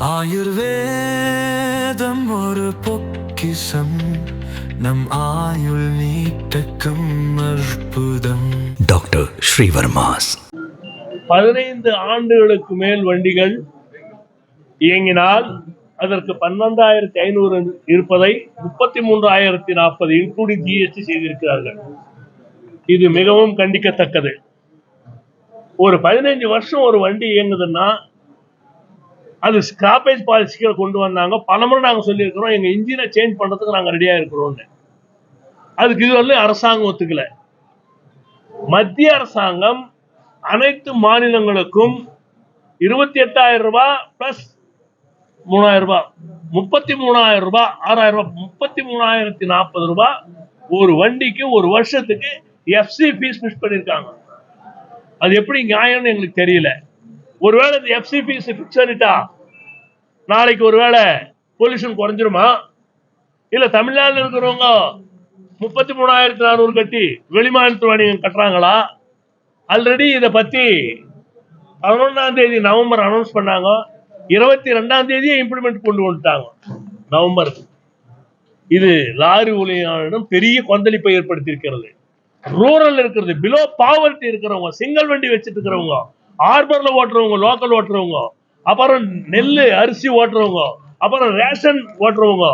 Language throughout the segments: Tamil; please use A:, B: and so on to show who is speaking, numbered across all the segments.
A: ஆயுர்வேதம் ஒரு பொக்கிஷம், நம் ஆயுள் நீட்டக்கும் அற்புதம். டாக்டர் ஸ்ரீவர்மாஸ்.
B: 15 ஆண்டுகளுக்கு மேல் வண்டிகள் இயங்கினால் அதற்கு 12,500 இருப்பதை 33,040 இன்க்ளூடிங் ஜிஎஸ்டி செய்திருக்கிறார்கள். இது மிகவும் கண்டிக்கத்தக்கது. ஒரு 15 வருஷம் ஒரு வண்டி இயங்குதுன்னா அது ஸ்கிராப்பேஜ் பாலிசிகள் கொண்டு வந்தாங்க. பலமுறை நாங்கள் சொல்லியிருக்கிறோம், எங்க இன்ஜினை சேஞ்ச் பண்றதுக்கு நாங்கள் ரெடியா இருக்கிறோம். அதுக்கு இது வந்து அரசாங்கம் ஒத்துக்கல. மத்திய அரசாங்கம் அனைத்து மாநிலங்களுக்கும் 28,000 ரூபாய் பிளஸ் 3,000 ரூபாய், 33,000 ரூபாய், 6,000 ரூபாய், 33,040 ரூபாய் ஒரு வண்டிக்கு ஒரு வருஷத்துக்கு எஃப்சி ஃபீஸ் ஃபிக்ஸ் பண்ணிருக்காங்க. அது எப்படி நியாயம்னு எங்களுக்கு தெரியல. ஒருவேளை இந்த எஃப்சி ஃபீஸ் ஃபிக்ஸ் பண்ணிட்டா நாளைக்கு ஒருவேளை பொல்யூஷன் குறைஞ்சிருமா? இல்ல தமிழ்நாட்டில் இருக்கிறவங்க 33,400 கட்டி வெளிமாநிலத்து வணிகம் கட்டுறாங்களா? ஆல்ரெடி இதை பத்தி 11ஆம் தேதி நவம்பர் அனௌன்ஸ் பண்ணாங்க. 22ஆம் தேதியே இம்ப்ளிமெண்ட் கொண்டு வந்துட்டாங்க நவம்பர். இது லாரி ஊழியர்களிடம் பெரிய கொந்தளிப்பை ஏற்படுத்தி இருக்கிறது. ரூரல் இருக்கிறது, பிலோ பாவர்ட்டி இருக்கிறவங்க, சிங்கிள் வண்டி வச்சுட்டு இருக்கிறவங்க, ஆர்பர்ல ஓட்டுறவங்க, லோக்கல் ஓட்டுறவங்க, அப்புறம் நெல்லு அரிசி ஓட்டுறவங்க, அப்புறம் ரேஷன் ஓட்டுறவங்க,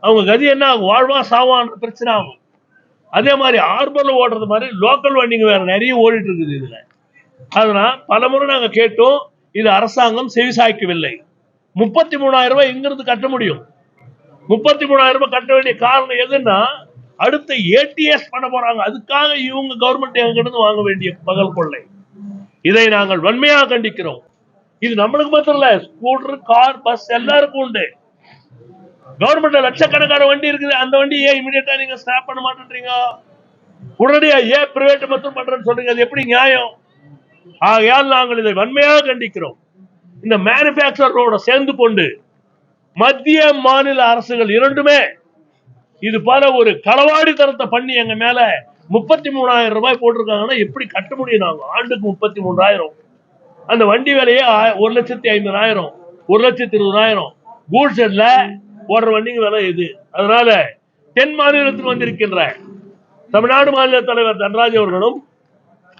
B: அவங்க கதி என்ன ஆகும்? வாழ்வா சாவான்ற பிரச்சனை ஆகும். அதே மாதிரி ஆர்பர்ல ஓட்டுறது மாதிரி லோக்கல் வண்டிங்க வேற நிறைய ஓடிட்டு இருக்குது இதுல. அதனால பலமுறை நாங்க கேட்டோம், இது அரசாங்கம் செவிசாய்க்கவில்லை. 33,000 ரூபாய் எங்கிருந்து கட்ட முடியும்? 33,000 ரூபாய் கட்ட வேண்டிய காரணம் எதுன்னா, அடுத்த ஏடிஎஸ் பண்ண போறாங்க. அதுக்காக இவங்க கவர்மெண்ட் எங்கிட்ட வாங்க வேண்டிய பகல் கொள்ளை. இதை நாங்கள் வன்மையாக கண்டிக்கிறோம். இது நம்மளுக்கு மாத்திரம் இல்ல, ஸ்கூட்டர், கார், பஸ் எல்லாருக்கும் உண்டு. கவர்மெண்ட்ல லட்சக்கணக்கான வண்டி இருக்குது. அந்த வண்டி ஏன் இமிடியேட்டா நீங்க ஸ்டாப் பண்ண மாட்டேன்றீங்க? உடனடியா ஏன் பிரைவேட் மட்டும் பண்றேன்னு சொல்றீங்க? அது எப்படி நியாயம்? ஆகையால் நாங்கள் இதை வன்மையாக கண்டிக்கிறோம். இந்த மேனுபேக்சரோட சேர்ந்து கொண்டு மத்திய மாநில அரசுகள் இரண்டுமே இது போல ஒரு களவாடி தரத்தை பண்ணி எங்க மேல 33,000 ரூபாய் போட்டிருக்காங்கன்னா எப்படி கட்ட முடியும்? நாங்க ஆண்டுக்கு 33,000, அந்த வண்டி விலையே 1,50,000, 1,20,000. கூட்ஸ் ஷெட்ல ஓடுற வண்டிங்க விலை இது. அதனால தென் மாநிலத்தில் வந்திருக்கின்ற தமிழ்நாடு மாநில தலைவர் தன்ராஜ் அவர்களும்,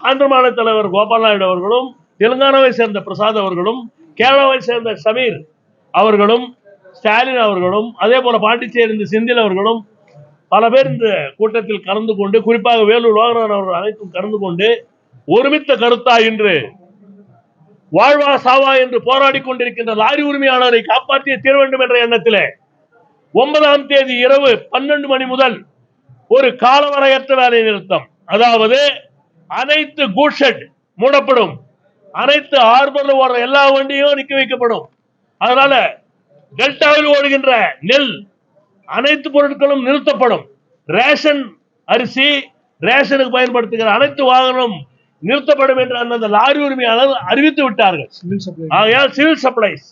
B: ஆந்திர மாநில தலைவர் கோபால் நாயுடு அவர்களும், தெலுங்கானாவை சேர்ந்த பிரசாத் அவர்களும், கேரளாவை சேர்ந்த சமீர் அவர்களும், ஸ்டாலின் அவர்களும், அதே போல பாண்டிச்சேரி செந்தில் அவர்களும் பல பேர் இந்த கூட்டத்தில் கலந்து கொண்டு, குறிப்பாக வேலூர் லோகநாதன் அவர்கள் அனைத்தும் கலந்து கொண்டு ஒருமித்த கருத்தா இன்று வாழ்வா சாவா என்று போராடி கொண்டிருக்கின்ற லாரி உரிமையாளரை காப்பாற்றிய தீர வேண்டும் என்ற எண்ணத்திலே 9ஆம் தேதி இரவு 12 மணி முதல் ஒரு காலவரையற்ற வேலை நிறுத்தம், அதாவது அனைத்து கூட்ஷெட் மூடப்படும், அனைத்து ஆர்பர்ல ஓடுற எல்லா வண்டியும் நிக்க வைக்கப்படும். அதனால டெல்டாவில் ஓடுகின்ற நெல் அனைத்து பொருட்களும் நிறுத்தப்படும். ரேஷன் அரிசி, ரேஷனுக்கு பயன்படுத்துகிற அனைத்து வாகனம் நிறுத்தப்படும் என்று அந்த லாரி உரிமையாளர் அறிவித்து விட்டார்கள். ஆகையால் சிவில் சப்ளைஸ்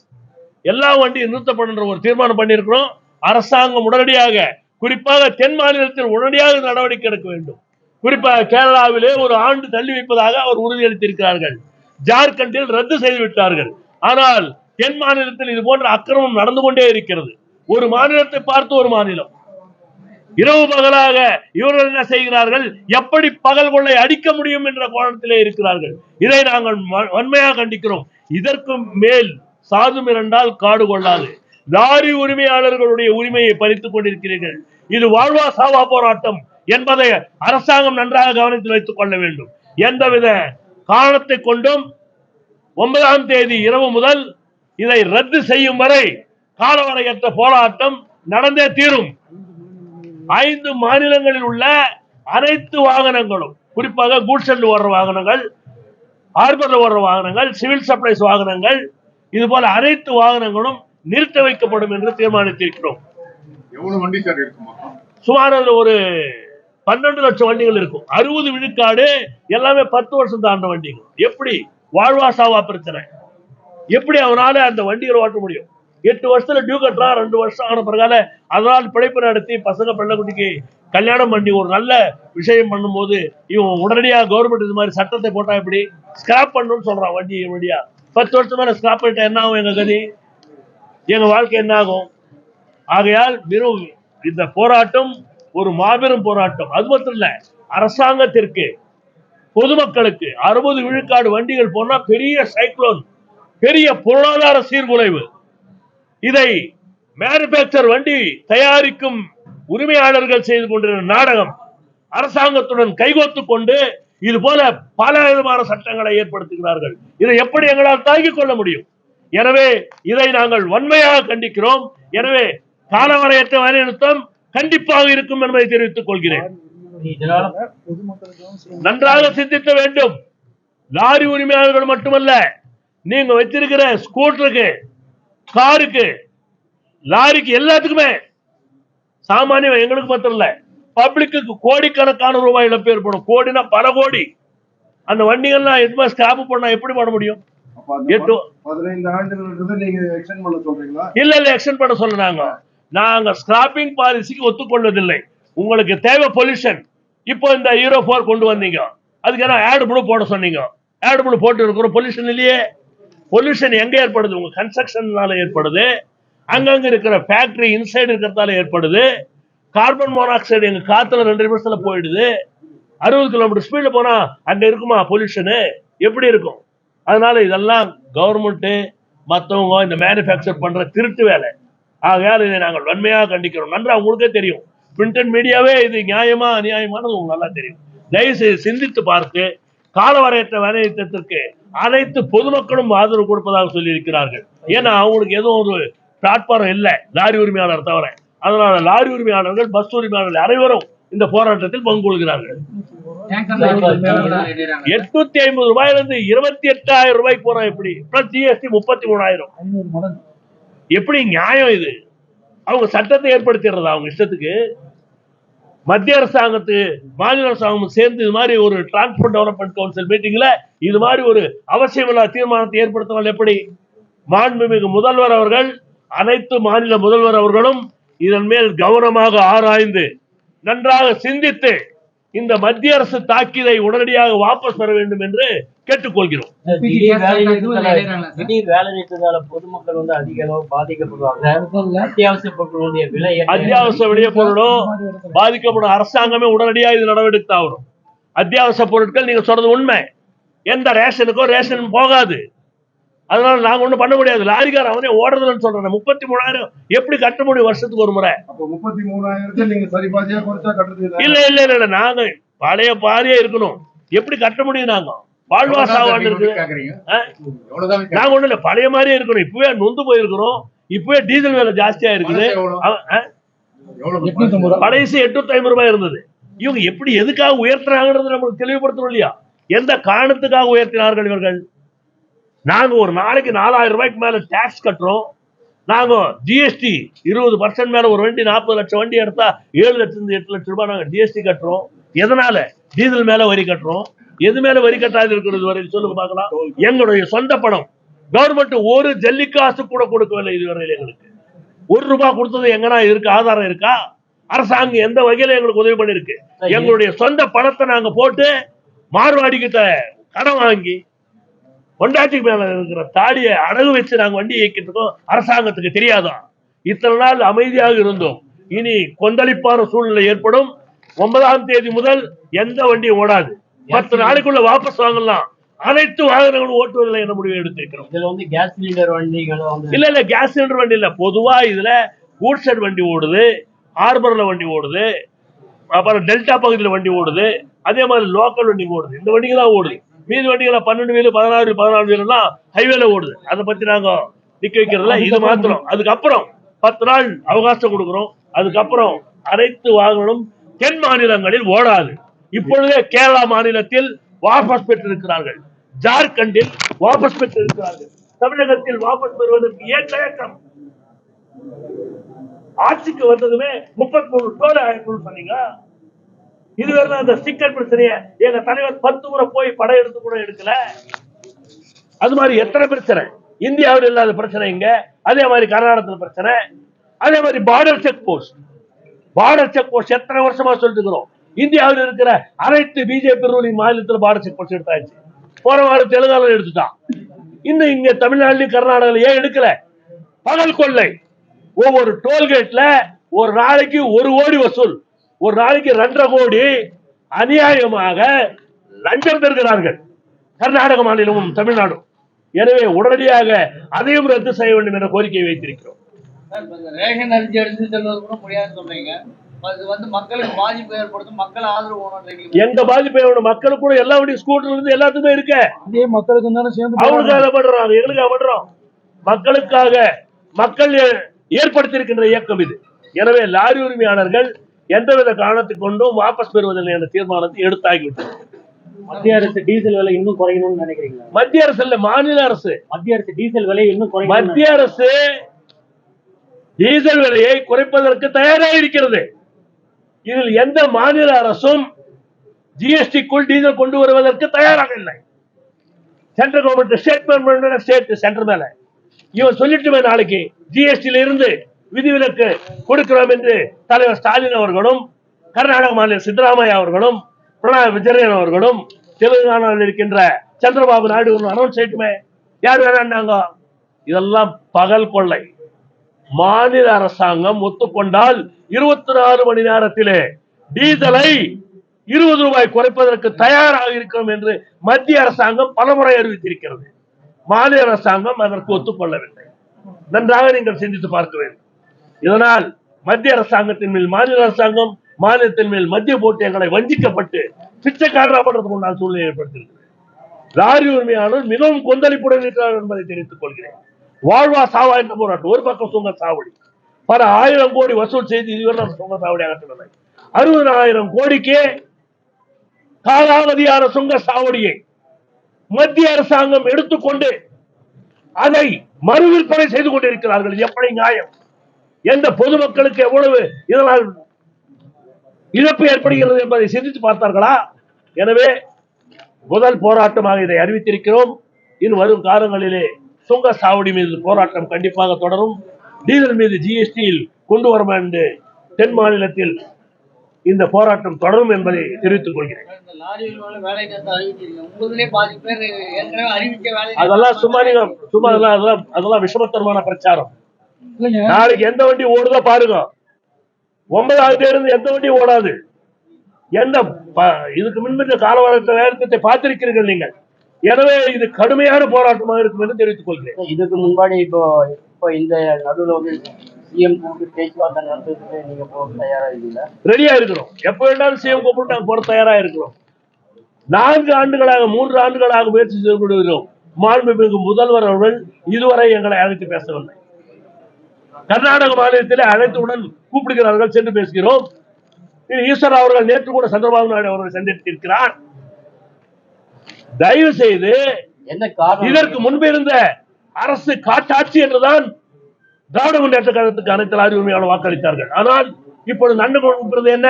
B: எல்லா வண்டியும் நிறுத்தப்படும் என்ற ஒரு தீர்மானம் பண்ணியிருக்கிறோம். அரசாங்கம் உடனடியாக, குறிப்பாக தென் மாநிலத்தில் உடனடியாக நடவடிக்கை எடுக்க வேண்டும். குறிப்பாக கேரளாவிலே ஒரு ஆண்டு தள்ளி வைப்பதாக அவர் உறுதியளித்திருக்கிறார்கள். ஜார்க்கண்டில் ரத்து செய்து விட்டார்கள். ஆனால் தென் மாநிலத்தில் இது போன்ற அக்கிரமம் நடந்து கொண்டே இருக்கிறது. ஒரு மாநிலத்தை பார்த்து ஒரு மாநிலம் இரவு பகலாக இவர்கள் என்ன செய்கிறார்கள்? எப்படி பகல் கொள்ளை அடிக்க முடியும் என்ற கோணத்திலே இருக்கிறார்கள். இதை நாங்கள் வன்மையாக கண்டிக்கிறோம். இதற்கு மேல் சாது மிரண்டால் காடு கொள்ளாது. லாரி உரிமையாளர்களுடைய உரிமையை பறித்துக் கொண்டிருக்கிறீர்கள். இது வாழ்வா சாவா போராட்டம் என்பதை அரசாங்கம் நன்றாக கவனத்தில் வைத்துக் கொள்ள வேண்டும். எந்தவித காரணத்தை கொண்டும் 9ஆம் தேதி இரவு முதல் இதை ரத்து செய்யும் வரை காலவரையற்ற போராட்டம் நடந்தே தீரும். 5 மாநிலங்களில் உள்ள அனைத்து வாகனங்களும், குறிப்பாக கூட்ஸ் ஓடுற வாகனங்கள், ஆர்பர்ல ஓடுற வாகனங்கள், சிவில் சப்ளைஸ் வாகனங்கள், இது போல அனைத்து வாகனங்களும் நிறுத்த வைக்கப்படும் என்று தீர்மானித்திருக்கிறோம். சுமார் ஒரு 12 லட்சம் வண்டிகள் இருக்கும். 60 விழுக்காடு எல்லாமே 10 வருஷம் தாண்ட வண்டிகள். எப்படி வாழ்வா சாவா பிரச்சனை? எப்படி அவனால அந்த வண்டிகளை ஓட்ட முடியும்? 8 வருஷத்துல டியூ கட்டுறான், 2 வருஷம் ஆன பிறகால அதனால் பிழைப்பு நடத்தி பசங்க பிள்ளைக்குட்டிக்கு கல்யாணம் பண்ணி ஒரு நல்ல விஷயம் பண்ணும்போது இவன் உடனடியாக கவர்மெண்ட் இது மாதிரி சட்டத்தை போட்டா எப்படி ஸ்கிராப் பண்ணணும்னு சொல்றான். வண்டியா 10 வருஷம் மேல ஸ்கிராப் பண்ணிட்டா என்ன ஆகும் எங்க கதி? எங்க வாழ்க்கை என்ன ஆகும்? ஆகையால் இந்த போராட்டம் ஒரு மாபெரும் போராட்டம். அது மட்டும் இல்ல, அரசாங்கத்திற்கு, பொதுமக்களுக்கு 60 விழுக்காடு வண்டிகள் போனா பெரிய சைக்ளோன், பெரிய பொருளாதார சீர்குலைவு. இதை மேனுபேக்சர் வண்டி தயாரிக்கும் உரிமையாளர்கள் செய்து கொண்டிருக்கிற நாடகம். அரசாங்கத்துடன் கைகோத்துக் கொண்டு இது போல பல விதமான சட்டங்களை ஏற்படுத்துகிறார்கள். இதை எப்படி எங்களால் தாங்கிக் கொள்ள முடியும்? எனவே இதை நாங்கள் வன்மையாக கண்டிக்கிறோம். எனவே காலவரையற்ற வேலைநிறுத்தம் கண்டிப்பாக இருக்கும் என்பதை தெரிவித்துக் கொள்கிறேன். நன்றாக சிந்திக்க வேண்டும். லாரி உரிமையாளர்கள் மட்டுமல்ல, நீங்க வச்சிருக்கிற ஸ்கூட்டருக்கு, காருக்கு, லாரிக்கு, எல்லாத்துக்குமே சாமானிய எங்களுக்கு மாத்திரம் இல்ல, பப்ளிக்கு கோடிக்கணக்கான ரூபாய் இழப்பு ஏற்படும். கோடினா பல கோடி. அந்த வண்டிகள்லாம் எதுவுமே ஸ்கிராப் பண்ணா எப்படி பண்ண முடியும்?
C: 15 ஆண்டுகள் நீங்க எக்ஸ்டெண்ட் பண்ண சொல்றீங்களா?
B: இல்ல எக்ஸ்டெண்ட் பண்ண சொல்ல நாங்க ஸ்கிராப்பிங் பாலிசிக்கு ஒத்துக்கொள்வதில்லை. உங்களுக்கு தேவை பொல்யூஷன். இப்போ இந்த Euro 4 கொண்டு வந்தீங்க, அதுக்கு என்ன ஆட் ப்ளூ போட சொன்னீங்க. ஆட் ப்ளூ போட்டு இருக்கிறோம். பொல்யூஷன் இல்லையே. பொல்யூஷன் எங்க ஏற்படுது? உங்க கன்ஸ்ட்ரக்ஷனால ஏற்படுது. அங்கங்க இருக்கிற ஃபேக்டரி இன்சைடு இருக்கிறதால ஏற்படுது. கார்பன் மோனாக்சைடு எங்க காத்துல 2 நிமிஷத்துல போயிடுது. 60 கிலோமீட்டர் ஸ்பீட்ல போனா அங்க இருக்குமா பொல்யூஷன்? எப்படி இருக்கும்? அதனால இதெல்லாம் கவர்மெண்ட் மற்றவங்க இந்த மேனுபேக்சர் பண்ற திருட்டு வேலை. ஆகையால் இதை நாங்கள் வன்மையாக கண்டிக்கிறோம். நன்றா உங்களுக்கே தெரியும், பிரிண்ட் அண்ட் மீடியாவே இது நியாயமா அநியாயமானது உங்களுக்கு நல்லா தெரியும். தயவு செய்து சிந்தித்து பார்த்து காலவரையற்ற வேலை நிறுத்தத்திற்கு அனைத்து பொதுமக்களும் ஆதரவு கொடுப்பதாக சொல்லி இருக்கிறார்கள். ஏன்னா அவங்களுக்கு எதுவும் ஒரு பிளாட்பார்ம் இல்லை லாரி உரிமையாளர் தவிர. அதனால லாரி உரிமையாளர்கள், பஸ் உரிமையாளர்கள் அனைவரும் இந்த போராட்டத்தில் பங்கு கொள்கிறார்கள். 850 ரூபாயிலிருந்து 28,000 ரூபாய்க்கு போறோம். எப்படி பிளஸ் ஜிஎஸ்டி 33,000? எப்படி நியாயம் இது? அவங்க சட்டத்தை ஏற்படுத்திடுறதா அவங்க இஷ்டத்துக்கு? மத்திய அரசாங்கத்துக்கு மாநில அரசாங்கம் சேர்ந்து இது மாதிரி ஒரு டிரான்ஸ்போர்ட் டெவலப்மெண்ட் கவுன்சில் மீட்டிங்ல இது மாதிரி ஒரு அவசியமில்லா தீர்மானத்தை ஏற்படுத்தினால் எப்படி? மாண்புமிகு முதல்வர் அவர்கள், அனைத்து மாநில முதல்வர் அவர்களும் இதன் மேல் கவனமாக ஆராய்ந்து நன்றாக சிந்தித்து இந்த மத்திய அரசு தாக்கியதை உடனடியாக வாபஸ் பெற வேண்டும் என்று கேட்டுக்கொள்கிறோம்.
D: திடீர் வேலை நிறுத்தத்தால பொதுமக்கள் அதிக அளவு பாதிக்கப்படுவாங்க.
B: அத்தியாவசிய விலைய பொருளும் பாதிக்கப்படும். அரசாங்கமே உடனடியாக இது நடவடிக்கை ஆகணும். அத்தியாவசிய பொருட்கள் நீங்க சொல்றது உண்மை. எந்த ரேஷனுக்கோ ரேஷன் போகாது. அதனால நாங்க ஒண்ணும் பண்ண முடியாது. லாரிக்கார அவனே ஓடுறதுன்னு சொல்றேன். 33,000 எப்படி கட்ட முடியும் வருஷத்துக்கு ஒரு முறை?
C: 33,000 நீங்க சரிபாதியா குறைச்சா கட்டுறது
B: இல்ல நாங்க பழைய பாரியா இருக்கணும். எப்படி கட்ட முடியும்? நாங்க வாழ்வாசாவான் இருக்கு. நாங்க ஒண்ணு இல்ல, பழைய மாதிரியே இருக்கணும். இப்பவே நொந்து போயிருக்கிறோம். இப்பவே டீசல் விலை ஜாஸ்தியா இருக்குது. பழையசு 850 ரூபாய் இருந்தது. இவங்க எப்படி எதுக்காக உயர்த்தினாங்கிறது நமக்கு தெளிவுபடுத்தணும் இல்லையா? எந்த காரணத்துக்காக உயர்த்தினார்கள் இவர்கள்? நாங்க ஒரு நாளைக்கு 4,000 ரூபாய்க்கு மேல டாக்ஸ் கட்டுறோம். நாங்க ஜிஎஸ்டி 20% மேல ஒரு வண்டி 40 லட்சம் வண்டி எடுத்தா 7 லட்சம் 8 லட்சம் ரூபாய் நாங்க ஜிஎஸ்டி கட்டுறோம். எதனால? டீசல் மேல வரி கட்டுறோம். எது மேல வரி கட்டாது இருக்கிறது வரையில் சொல்லுங்க பார்க்கலாம். எங்களுடைய சொந்த பணம். கவர்மெண்ட் ஒரு ஜல்லிக்காசு கூட கொடுக்கவில்லை இதுவரையில். எங்களுக்கு 1 ரூபாய் கொடுத்தது எங்கன்னா இருக்கு? ஆதாரம் இருக்கா? அரசாங்கம் எந்த வகையில எங்களுக்கு உதவி பண்ணிருக்கு? எங்களுடைய சொந்த பணத்தை நாங்க போட்டு மார்வாடி கிட்ட கடன் வாங்கி பொண்டாட்டிக்கு மேல இருக்கிற தாடியை அடகு வச்சு நாங்க வண்டி இயக்கிட்டு இருக்கோம். அரசாங்கத்துக்கு தெரியாதான்? இத்தனை நாள் அமைதியாக இருந்தோம். இனி கொந்தளிப்பான சூழ்நிலை ஏற்படும். 9ஆம் தேதி முதல் எந்த வண்டியும் ஓடாது. 10 நாளைக்குள்ள வாபஸ் வாங்கலாம். அனைத்து வாகனங்களும் ஓட்டுவதில்லை என்ற முடிவை எடுத்திருக்கிறோம்.
D: இதுல கேஸ் சிலிண்டர் வண்டிகளும்
B: இல்ல கேஸ் சிலிண்டர் வண்டி இல்ல. பொதுவா இதுல கூட்ஸ் வண்டி ஓடுது, ஹார்பர்ல வண்டி ஓடுது, அப்புறம் டெல்டா பகுதியில் வண்டி ஓடுது, அதே மாதிரி லோக்கல் வண்டி ஓடுது. இந்த வண்டிங்க தான் ஓடுது. மீதி வண்டிகளை 12 வீலு 14 வீலெல்லாம் ஹைவேல ஓடுது. அதை பத்தி நாங்க நிக்க வைக்கிறதுல இது மாத்திரம். அதுக்கப்புறம் 10 நாள் அவகாசம் கொடுக்கிறோம். அதுக்கப்புறம் அனைத்து வாகனங்களும் தென் மாநிலங்களில் ஓடாது. இப்பொழுதே கேரளா மாநிலத்தில் வாபஸ் பெற்றிருக்கிறார்கள். ஜார்க்கண்டில் வாபஸ் பெற்றிருக்கிறார்கள். தமிழகத்தில் வாபஸ் பெறுவதற்கு ஏன் தயக்கம்? ஆட்சிக்கு வந்ததுமே 33 டோல் ஆயிரம் சொன்னீங்க. இதுவரை அந்த ஸ்டிக்கர் பிரச்சனைய எங்க தலைவர் 10 முறை போய் படையெடுத்து கூட எடுக்கல. அது மாதிரி எத்தனை பிரச்சனை இந்தியாவில் இல்லாத பிரச்சனை இங்க. அதே மாதிரி கர்நாடகத்தில் பிரச்சனை. அதே மாதிரி பார்டர் செக் போஸ்ட் எத்தனை வருஷமா சொல்லிட்டு இருக்கிறோம். இந்தியாவில் இருக்கிற அனைத்து பிஜேபி ரூலிங் மாநிலத்தில் பார்டர் செக் போஸ்ட் எடுத்தாச்சு. போற வாரம் தெலுங்கானால எடுத்துட்டான். இன்னும் இங்க தமிழ்நாட்டிலும் கர்நாடகாவில் ஏன் எடுக்கல? பகல் கொள்ளை. ஒவ்வொரு டோல்கேட்ல ஒரு நாளைக்கு 1 கோடி வசூல், ஒரு நாளைக்கு 2.5 கோடி அநியாயமாக லஞ்சம் பெறுகிறார்கள் கர்நாடக மாநிலமும் தமிழ்நாடும். எனவே உடனடியாக அதையும் ரத்து செய்ய வேண்டும் என்ற கோரிக்கையை வைத்திருக்கிறோம்.
D: ரேஷன் அரிசி எடுத்து செல்வது கூட முடியாதுன்னு சொல்றீங்க. அது வந்து மக்களுக்கு பாதிப்பு ஏற்படுத்தும், மக்கள் ஆதரவு வேணும்.
B: எங்க பாதிப்பு மக்களுக்கு கூட எல்லா வண்டி ஸ்கூட்டர்ல இருந்து எல்லாத்துக்குமே இருக்க,
C: இதே மக்களுக்கு தானே சேர்ந்து
B: அவங்களுக்காக பண்றோம், எங்களுக்காக பண்றோம். மக்களுக்காக மக்கள் ஏற்படுத்தியிருக்கின்ற இயக்கம் இது. எனவே லாரி உரிமையாளர்கள் எந்தவித காரணத்தை கொண்டும் வாபஸ் பெறுவதில்லை என்ற தீர்மானத்தை எடுத்தாகிவிட்டது.
D: மத்திய அரசு டீசல் விலை இன்னும் குறையணும்னு நினைக்கிறீங்களா?
B: மத்திய அரசு இல்ல, மாநில அரசு.
D: மத்திய அரசு டீசல் விலை இன்னும் குறையும்.
B: மத்திய அரசு டீசல் விலையை குறைப்பதற்கு தயாராக இருக்கிறது. இதில் எந்த மாநில அரசும் ஜிஎஸ்டிக்குள் டீசல் கொண்டு வருவதற்கு தயாராக இல்லை. சென்ட்ரல் கவர்மெண்ட் ஸ்டேட் சென்டர் மேல இவன் சொல்லிட்டு நாளைக்கு ஜிஎஸ்டியில இருந்து விதிவிலக்கு கொடுக்கிறோம் என்று தலைவர் ஸ்டாலின் அவர்களும் கர்நாடக மாநில சித்தராமையா அவர்களும் பினராயி விஜயன் அவர்களும் தெலுங்கானாவில் இருக்கின்ற சந்திரபாபு நாயுடு அனௌன்ஸ் செய்யட்டுமே, யார் வேணாண்டாங்க. இதெல்லாம் பகல் கொள்ளை. மாநில அரசாங்கம் ஒத்துக்கொண்டால் 24 மணி நேரத்திலே டீசலை 20 ரூபாய் குறைப்பதற்கு தயாராக இருக்கிறோம் என்று மத்திய அரசாங்கம் பலமுறை அறிவித்திருக்கிறது. மாநில அரசாங்கம் அதற்கு ஒத்துக்கொள்ளவில்லை. நன்றாக நீங்கள் சிந்தித்து பார்க்க வேண்டும். இதனால் மத்திய அரசாங்கத்தின் மேல் மாநில அரசாங்கம், மாநிலத்தின் மேல் மத்திய போட்டு எங்களை வஞ்சிக்கப்பட்டு பிச்சைக்காரராக பண்றதுக்கு உண்டான சூழ்நிலை ஏற்படுத்தியிருக்கிறது. லாரி உரிமையாளர் மிகவும் கொந்தளிப்புடன் இருக்கிறார் என்பதை தெரிவித்துக் கொள்கிறேன். வாழ்வா சாவா என்ற போராட்டம். ஒரு பக்கம் சுங்க சாவடி, பல 1000 கோடி வசூல் செய்து இதுவரை சுங்க சாவடி அகற்றவில்லை. 60,000 கோடிக்கு காலாவதியான சுங்க சாவடியை மத்திய அரசாங்கம் எடுத்துக்கொண்டு அதை மறுவிற்பனை செய்து கொண்டிருக்கிறார்கள். எப்படி நியாயம்? எந்த பொதுமக்களுக்கு எவ்வளவு இதனால் இழப்பு ஏற்படுகிறது என்பதை சிந்தித்து பார்த்தார்களா? எனவே முதல் போராட்டமாக இதை அறிவித்திருக்கிறோம். இன்னும் வரும் காலங்களிலே சுங்க சாவடி மீது போராட்டம் கண்டிப்பாக தொடரும். டீசல் மீது ஜிஎஸ்டியில் கொண்டு வரும் என்று தென் மாநிலத்தில் இந்த போராட்டம் தொடரும் என்பதை தெரிவித்துக் கொள்கிறேன். அதெல்லாம் சும்மா நீங்க சும்மா அதெல்லாம் விஷமத்தனமான பிரச்சாரம். நாளைக்கு எந்த வண்டி ஓடுதோ பாருங்க. 9வது இருந்து எந்த வண்டி ஓடாது. எந்த இதுக்கு முன்பு காலவரத்தை நேரத்தை பார்த்திருக்கிறீர்கள் நீங்கள். எனவே இது கடுமையான போராட்டமாக இருக்கும் என்று தெரிவித்துக் கொள்கிறேன்.
D: இதுக்கு முன்னாடி இப்போ இந்த நடுவில் சிஎம் கூப்பிட்டு பேச்சுவார்த்தை நடத்துறதுக்கு நீங்க போக தயாரா இருக்கீங்களா?
B: ரெடியா இருக்கிறோம். எப்ப வேண்டாலும் சிஎம் கூப்பிட்டு நாங்கள் போட தயாரா இருக்கிறோம். 4 ஆண்டுகளாக 3 ஆண்டுகளாக முயற்சி செய்து கொண்டிருக்கிறோம். மாண்புமிகு முதல்வர் அவர்கள் இதுவரை எங்களை அழைத்து பேசவில்லை. கர்நாடக மாநிலத்திலே அழைத்தவுடன் கூப்பிடுகிறார்கள், சென்று பேசுகிறோம். ஈஸ்வரா அவர்கள் நேற்று கூட சந்திரபாபு நாயுடு அவர்கள் சந்தித்திருக்கிறார். தயவு செய்து இதற்கு முன்பு இருந்த அரசு காட்டாட்சி என்றுதான் திராவிட முன்னேற்ற கழகத்துக்கு அனைத்து லாரி உரிமையாளர் வாக்களித்தார்கள். ஆனால் இப்பொழுது நண்டு கொண்டிருப்பது என்ன?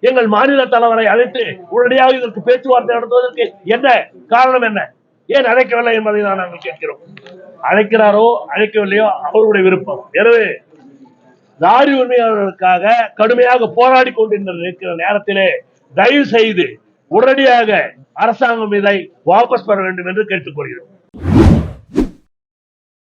B: எங்கள் மாநில தலைவரை அழைத்து உடனடியாக இதற்கு பேச்சுவார்த்தை நடத்துவதற்கு என்ன காரணம், என்ன ஏன் அழைக்கவில்லை என்பதை தான் நாங்கள் கேட்கிறோம். அழைக்கிறாரோ அழைக்கவில்லையோ அவருடைய விருப்பம். எனவே லாரி உரிமையாளர்களுக்காக கடுமையாக போராடி கொண்டிருக்கிற நேரத்திலே தயவு செய்து உடனடியாக அரசாங்கம் இதை வாபஸ் பெற வேண்டும் என்று கேட்டுக்கொள்கிறோம்.